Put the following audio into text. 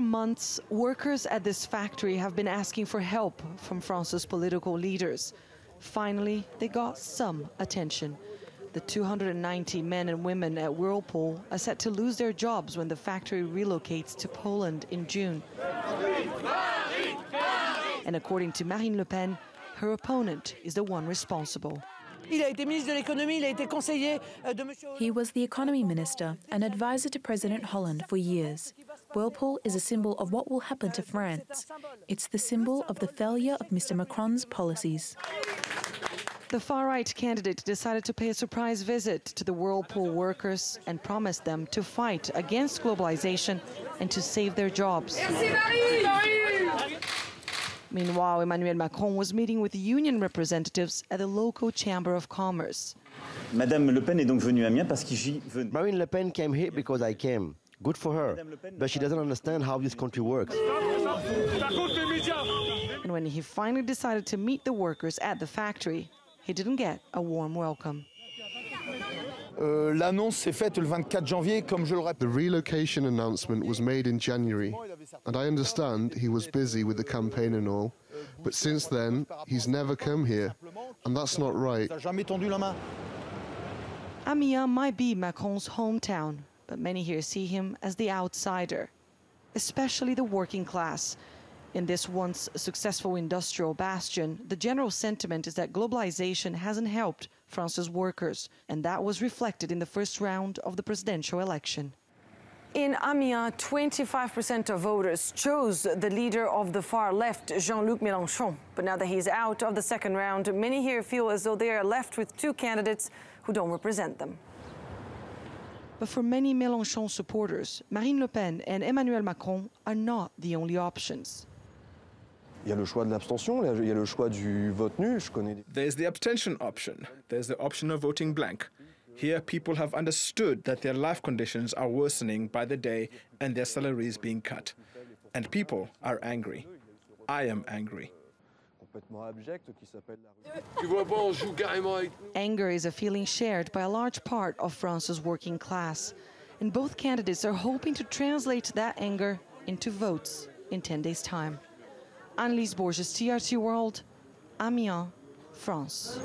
For months, workers at this factory have been asking for help from France's political leaders. Finally, they got some attention. The 290 men and women at Whirlpool are set to lose their jobs when the factory relocates to Poland in June. And according to Marine Le Pen, her opponent is the one responsible. He was the economy minister and advisor to President Hollande for years. Whirlpool is a symbol of what will happen to France. It's the symbol of the failure of Mr. Macron's policies. The far-right candidate decided to pay a surprise visit to the Whirlpool workers and promised them to fight against globalization and to save their jobs. Meanwhile, Emmanuel Macron was meeting with union representatives at the local Chamber of Commerce. Madame Le Pen est donc venue à Amiens parce que j'y venais. Marine Le Pen came here because I came. Good for her. But she doesn't understand how this country works. And when he finally decided to meet the workers at the factory, he didn't get a warm welcome. L'annonce s'est faite le 24 janvier, comme je le rappelle. The relocation announcement was made in January, and I understand he was busy with the campaign and all, but since then, he's never come here, and that's not right. Amiens might be Macron's hometown, but many here see him as the outsider, especially the working class. In this once successful industrial bastion, the general sentiment is that globalization hasn't helped France's workers, and that was reflected in the first round of the presidential election. In Amiens, 25% of voters chose the leader of the far left, Jean-Luc Mélenchon. But now that he's out of the second round, many here feel as though they are left with two candidates who don't represent them. But for many Mélenchon supporters, Marine Le Pen and Emmanuel Macron are not the only options. Il y a le choix de l'abstention, il y a le choix du vote nul. There's the abstention option. There's the option of voting blank. Here, people have understood that their life conditions are worsening by the day and their salaries being cut. And people are angry. I am angry. Anger is a feeling shared by a large part of France's working class. And both candidates are hoping to translate that anger into votes in 10 days' time. Anelise, Borges, TRT World, Amiens, France.